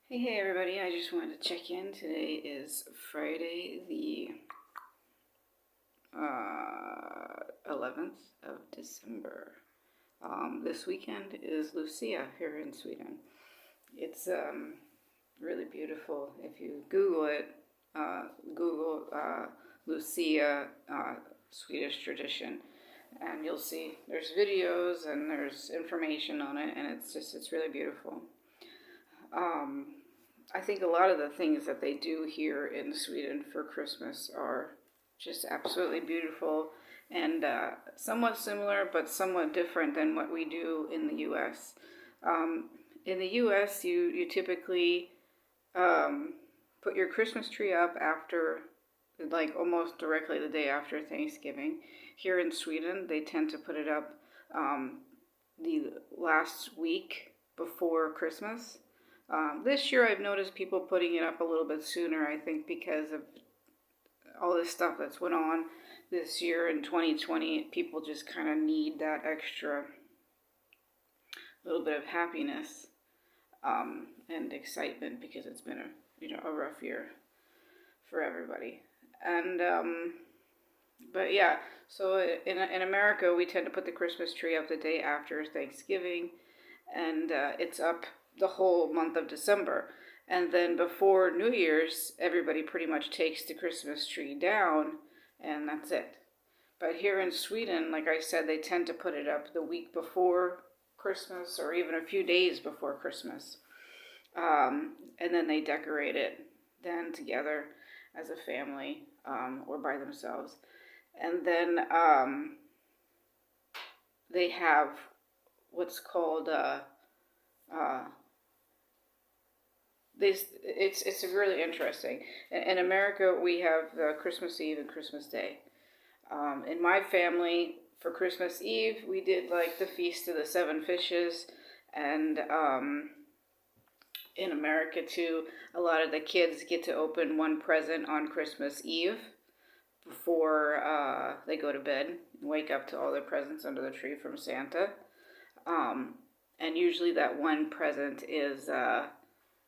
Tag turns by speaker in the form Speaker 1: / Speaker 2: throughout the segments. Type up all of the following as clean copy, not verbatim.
Speaker 1: Hey everybody, I just wanted to check in. Today is Friday the 11th of December. This weekend is Lucia here in Sweden. It's really beautiful. If you Google it, Google Lucia Swedish tradition, and you'll see there's videos and there's information on it, and it's really beautiful. I think a lot of the things that they do here in Sweden for Christmas are just absolutely beautiful and somewhat similar, but somewhat different than what we do in the U.S. In the U.S., you typically put your Christmas tree up after, like almost directly the day after Thanksgiving. Here in Sweden, they tend to put it up the last week before Christmas. This year I've noticed people putting it up a little bit sooner, I think because of all this stuff that's went on this year in 2020. People just kind of need that extra little bit of happiness and excitement because it's been a rough year for everybody. And but yeah, so in America we tend to put the Christmas tree up the day after Thanksgiving, and it's up the whole month of December. And then before New Year's, everybody pretty much takes the Christmas tree down, and that's it. But here in Sweden, like I said, they tend to put it up the week before Christmas or even a few days before Christmas. And then they decorate it then together as a family or by themselves. And then they have what's called it's really interesting. In America, we have Christmas Eve and Christmas Day. In my family, for Christmas Eve, we did like the Feast of the Seven Fishes, and in America too, a lot of the kids get to open one present on Christmas Eve before they go to bed and wake up to all their presents under the tree from Santa. And usually that one present is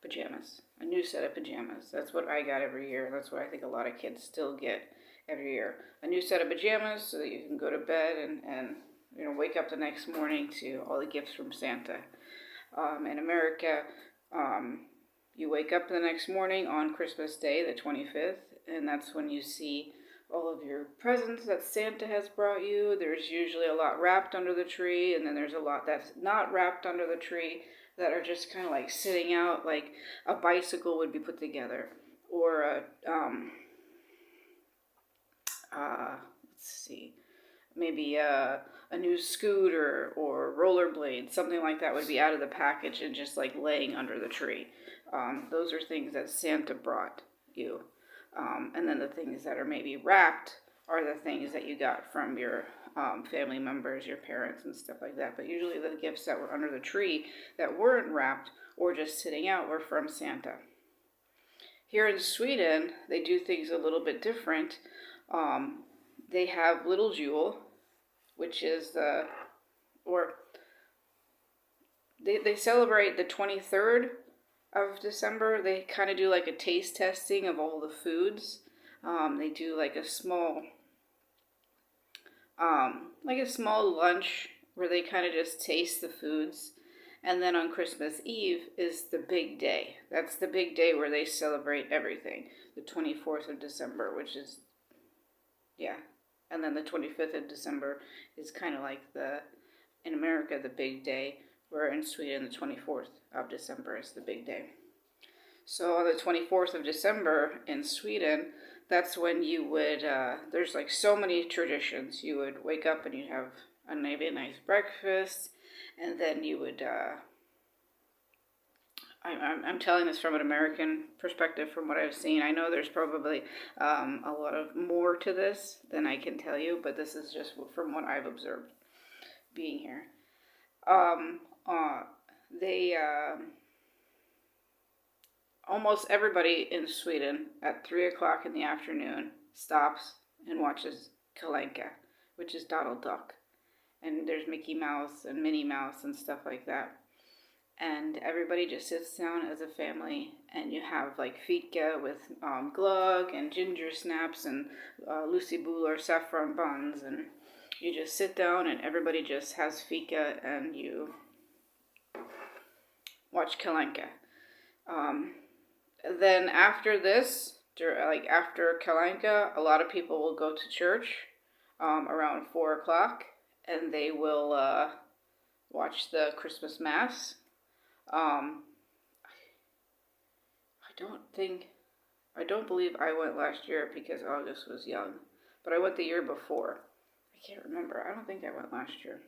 Speaker 1: pajamas, a new set of pajamas. That's what I got every year. That's what I think a lot of kids still get every year. A new set of pajamas so that you can go to bed and wake up the next morning to all the gifts from Santa. In America, you wake up the next morning on Christmas Day, the 25th, and that's when you see all of your presents that Santa has brought you. There's usually a lot wrapped under the tree, and then there's a lot that's not wrapped under the tree that are just kind of like sitting out, like a bicycle would be put together, or maybe a new scooter or rollerblade, something like that would be out of the package and just like laying under the tree. Those are things that Santa brought you. And then the things that are maybe wrapped are the things that you got from your family members, your parents, and stuff like that. But usually the gifts that were under the tree that weren't wrapped or just sitting out were from Santa. Here in Sweden, they do things a little bit different. They have Little Jewel, which is they celebrate the 23rd of December. They kind of do like a taste testing of all the foods. They do like a small lunch where they kind of just taste the foods. And then on Christmas Eve is the big day. That's the big day where they celebrate everything. The 24th of December, which is, yeah. And then the 25th of December is kind of like in America, the big day, where in Sweden, the 24th of December is the big day. So on the 24th of December in Sweden, that's when you would, there's like so many traditions. You would wake up and you'd have maybe a nice breakfast, and then you would, I'm telling this from an American perspective from what I've seen. I know there's probably a lot of more to this than I can tell you, but this is just from what I've observed being here. They almost everybody in Sweden at 3 o'clock in the afternoon stops and watches Kalenka, which is Donald Duck. And there's Mickey Mouse and Minnie Mouse and stuff like that. and everybody just sits down as a family, and you have like fika with glögg and ginger snaps and Lucy Bouler saffron buns, and you just sit down and everybody just has fika and you watch Kalenka. Then after this, like after Kalenka, a lot of people will go to church around 4 o'clock, and they will watch the Christmas Mass. I don't believe I went last year because August was young, but I went the year before. I can't remember. I don't think I went last year.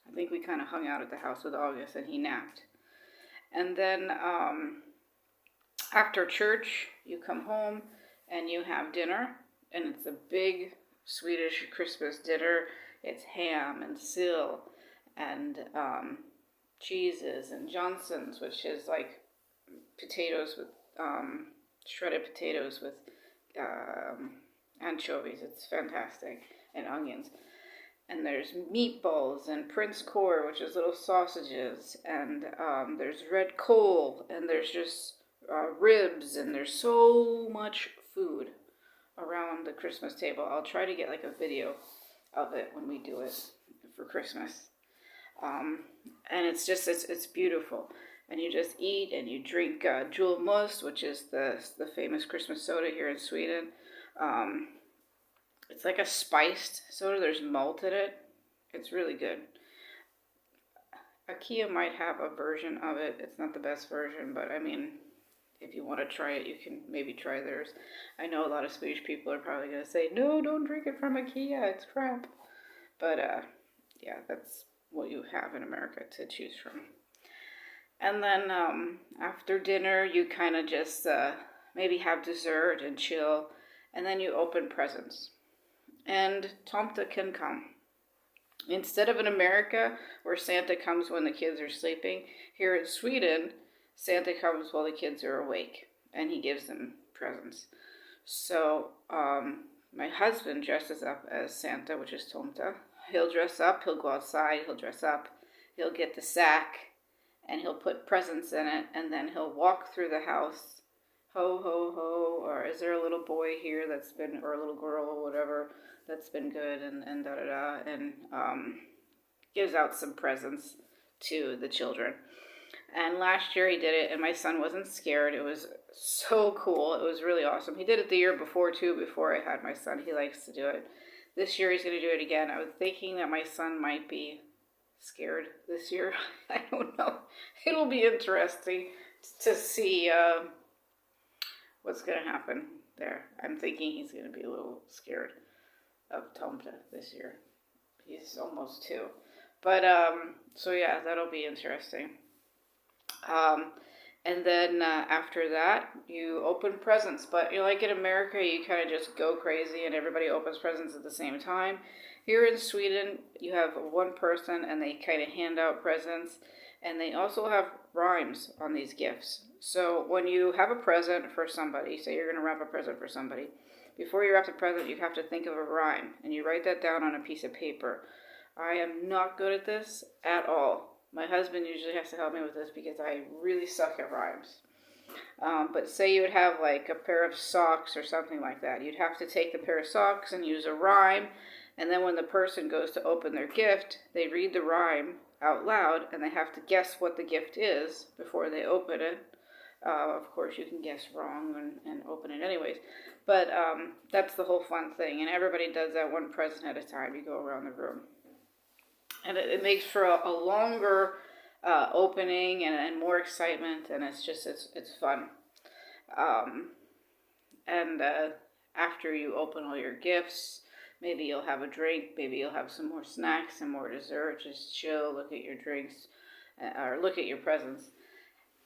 Speaker 1: I think we kind of hung out at the house with August and he napped. And then after church, you come home and you have dinner, and it's a big Swedish Christmas dinner. It's ham and sill and cheeses and Johnson's, which is like potatoes with shredded potatoes with anchovies. It's fantastic, and onions. And there's meatballs and Prince Core, which is little sausages, and there's red coal, and there's just ribs, and there's so much food around the Christmas table. I'll try to get like a video of it when we do it for Christmas. And it's just, it's beautiful. And you just eat and you drink julmust, which is the famous Christmas soda here in Sweden. It's like a spiced soda. There's malt in it. It's really good. IKEA might have a version of it. It's not the best version, but I mean, if you want to try it, you can maybe try theirs. I know a lot of Swedish people are probably going to say, no, don't drink it from IKEA. It's crap. But yeah, that's what you have in America to choose from. And then after dinner, you kind of just maybe have dessert and chill. And then you open presents. And Tomte can come. Instead of in America, where Santa comes when the kids are sleeping, here in Sweden, Santa comes while the kids are awake, and he gives them presents. So my husband dresses up as Santa, which is Tomte. He'll dress up, he'll go outside, he'll dress up, he'll get the sack, and he'll put presents in it, and then he'll walk through the house, ho, ho, ho, or is there a little boy here that's been, or a little girl, or whatever, that's been good, and da-da-da, and gives out some presents to the children. And last year he did it, and my son wasn't scared. It was so cool. It was really awesome. He did it the year before, too, before I had my son. He likes to do it. This year he's going to do it again. I was thinking that my son might be scared this year. I don't know. It'll be interesting to see what's going to happen there. I'm thinking he's going to be a little scared of Tomte this year. He's almost 2. But, so yeah, that'll be interesting. And then after that, you open presents. But like in America, you kind of just go crazy and everybody opens presents at the same time. Here in Sweden, you have one person and they kind of hand out presents. And they also have rhymes on these gifts. So when you have a present for somebody, say you're going to wrap a present for somebody, before you wrap the present, you have to think of a rhyme. And you write that down on a piece of paper. I am not good at this at all. My husband usually has to help me with this because I really suck at rhymes. But say you would have like a pair of socks or something like that. You'd have to take the pair of socks and use a rhyme. And then when the person goes to open their gift, they read the rhyme out loud and they have to guess what the gift is before they open it. Of course, you can guess wrong and open it anyways. But that's the whole fun thing. And everybody does that one present at a time. You go around the room. And it makes for a longer opening and more excitement, and it's fun. And after you open all your gifts, maybe you'll have a drink, maybe you'll have some more snacks and more dessert. Just chill, look at your drinks, or look at your presents.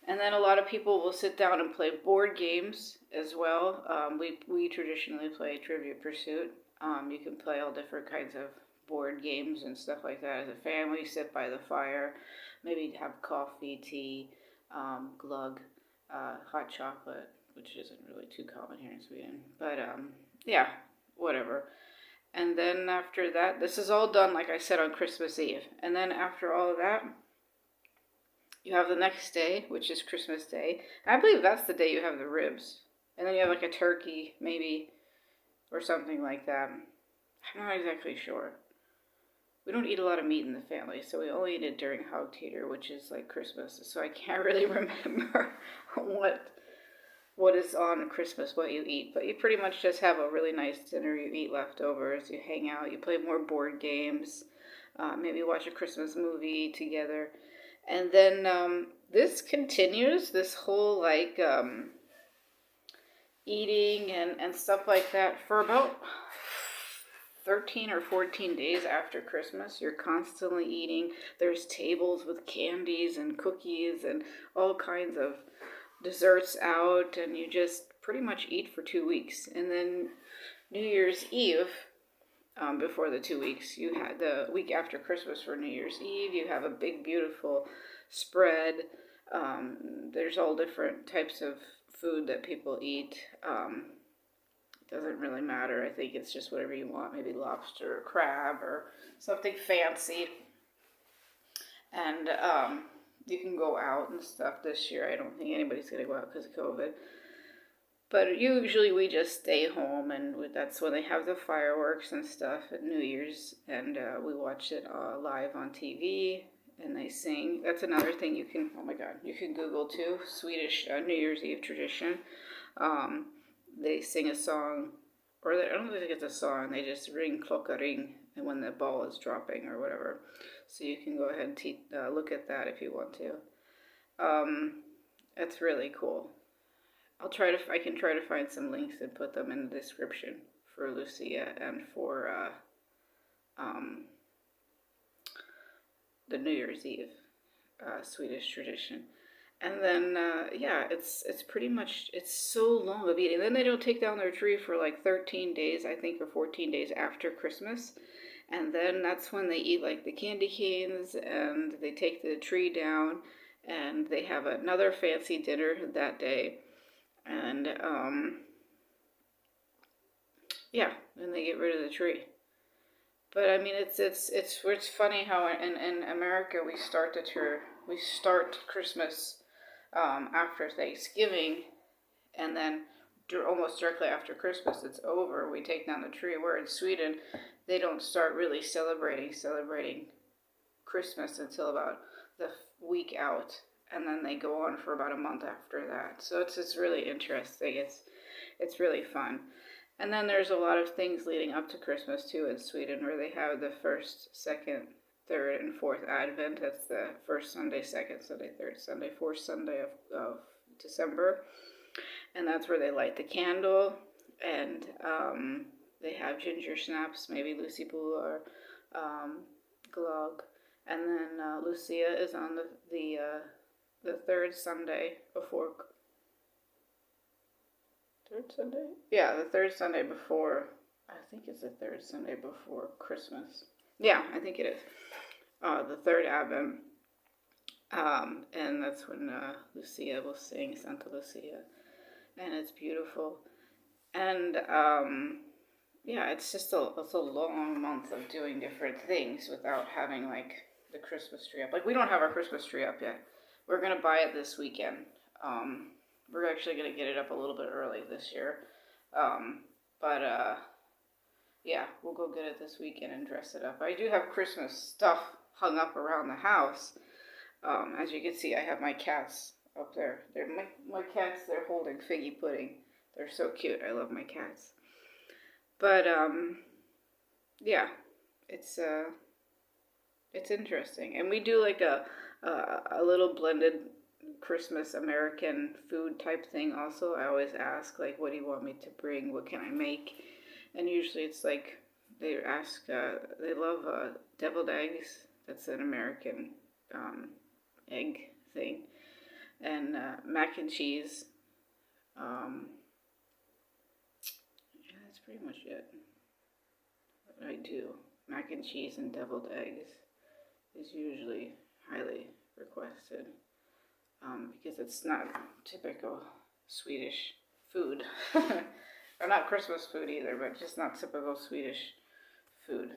Speaker 1: And then a lot of people will sit down and play board games as well. We traditionally play Trivia Pursuit. You can play all different kinds of board games and stuff like that as a family, sit by the fire, maybe have coffee, tea, glögg, hot chocolate, which isn't really too common here in Sweden, but yeah, whatever. And then after that, this is all done, like I said, on Christmas Eve, and then after all of that, You have the next day, which is Christmas Day. And I believe that's the day you have the ribs. And then you have like a turkey, maybe, or something like that. I'm not exactly sure. We don't eat a lot of meat in the family, so we only eat it during Hogtator, which is like Christmas. So I can't really remember what is on Christmas, what you eat. But you pretty much just have a really nice dinner. You eat leftovers, you hang out, you play more board games, maybe watch a Christmas movie together. And then this continues, this whole like eating and stuff like that for about 13 or 14 days after Christmas. You're constantly eating. There's tables with candies and cookies and all kinds of desserts out, and you just pretty much eat for 2 weeks. And then New Year's Eve, before the 2 weeks, you had the week after Christmas for New Year's Eve, you have a big, beautiful spread. There's all different types of food that people eat. Doesn't really matter. I think it's just whatever you want, maybe lobster or crab or something fancy. And you can go out and stuff this year. I don't think anybody's going to go out because of COVID. But usually we just stay home, and that's when they have the fireworks and stuff at New Year's, and we watch it live on TV, and they sing. That's another thing you can, oh my God, you can Google too, Swedish New Year's Eve tradition. They sing a song, or I don't think it's a song, they just ring klocka ring, and when the ball is dropping or whatever. So you can go ahead and look at that if you want to. It's really cool. I can try to find some links and put them in the description for Lucia and for the New Year's Eve Swedish tradition. And then, it's pretty much, it's so long of eating. Then they don't take down their tree for like 13 days, I think, or 14 days after Christmas. And then that's when they eat like the candy canes, and they take the tree down, and they have another fancy dinner that day. And, then they get rid of the tree. But I mean, it's funny how in America we start Christmas after Thanksgiving, and then almost directly after Christmas it's over, we take down the tree. Where in Sweden, they don't start really celebrating Christmas until about the week out, and then they go on for about a month after that. So it's really interesting. It's really fun. And then there's a lot of things leading up to Christmas too in Sweden, where they have the first, second, third, and fourth Advent. That's the first Sunday, second Sunday, third Sunday, fourth Sunday of December. And that's where they light the candle, and they have ginger snaps, maybe Lucy Poo or glögg. And then Lucia is on the third Sunday before. Third Sunday? Yeah, the third Sunday before. I think it's the third Sunday before Christmas. Yeah, I think it is. The third Advent. And that's when Lucia will sing Santa Lucia. And it's beautiful. And it's just it's a long month of doing different things without having like the Christmas tree up. Like, we don't have our Christmas tree up yet. We're gonna buy it this weekend. We're actually gonna get it up a little bit early this year. We'll go get it this weekend and dress it up. I do have Christmas stuff hung up around the house. As you can see, I have my cats up there. They're my cats. They're holding figgy pudding. They're so cute. I love my cats. But it's interesting, and we do like a little blended Christmas American food type thing. Also, I always ask like, what do you want me to bring? What can I make? And usually it's like they ask. They love deviled eggs. That's an American egg thing. And mac and cheese. That's pretty much it. What I do. Mac and cheese and deviled eggs is usually highly requested, because it's not typical Swedish food. Or not Christmas food either, but just not typical Swedish food.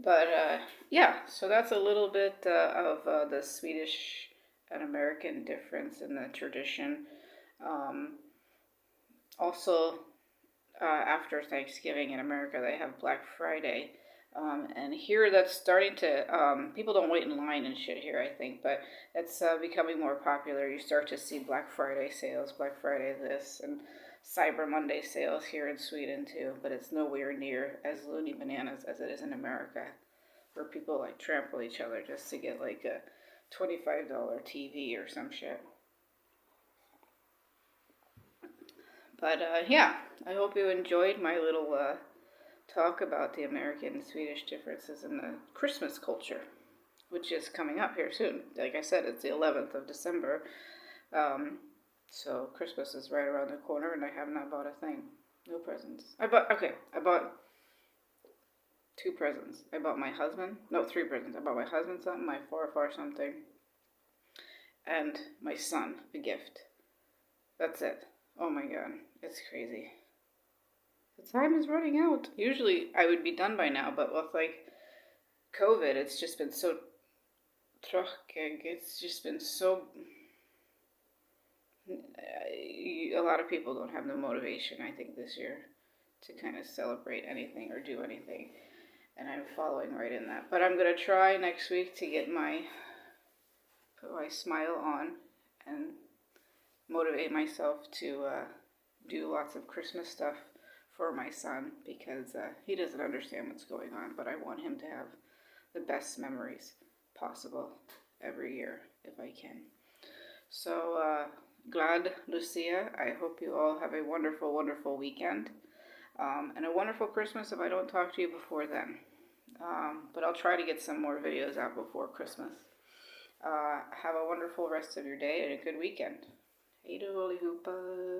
Speaker 1: But yeah, so that's a little bit of the Swedish and American difference in the tradition. Um, Also, after Thanksgiving in America, they have Black Friday. And here that's starting to, people don't wait in line and shit here, I think, but it's becoming more popular. You start to see Black Friday sales, Black Friday this, and Cyber Monday sales here in Sweden too, but it's nowhere near as loony bananas as it is in America, where people like trample each other just to get like a $25 TV or some shit. But yeah, I hope you enjoyed my little talk about the American and Swedish differences in the Christmas culture, which is coming up here soon. Like I said, it's the 11th of December. So Christmas is right around the corner, and I have not bought a thing. No presents. I bought two presents. I bought my husband, no, three presents. I bought my husband something, my far something, and my son a gift. That's it. Oh my god, it's crazy. The time is running out. Usually I would be done by now, but with like COVID, it's just been so tråkig. It's just been so. A lot of people don't have the motivation, I think, this year to kind of celebrate anything or do anything. And I'm following right in that. But I'm going to try next week to get put my smile on and motivate myself to do lots of Christmas stuff for my son, because he doesn't understand what's going on, but I want him to have the best memories possible every year if I can. So, glad Lucia. I hope you all have a wonderful, wonderful weekend, and a wonderful Christmas if I don't talk to you before then. But I'll try to get some more videos out before Christmas. Have a wonderful rest of your day and a good weekend. Hej då allihopa!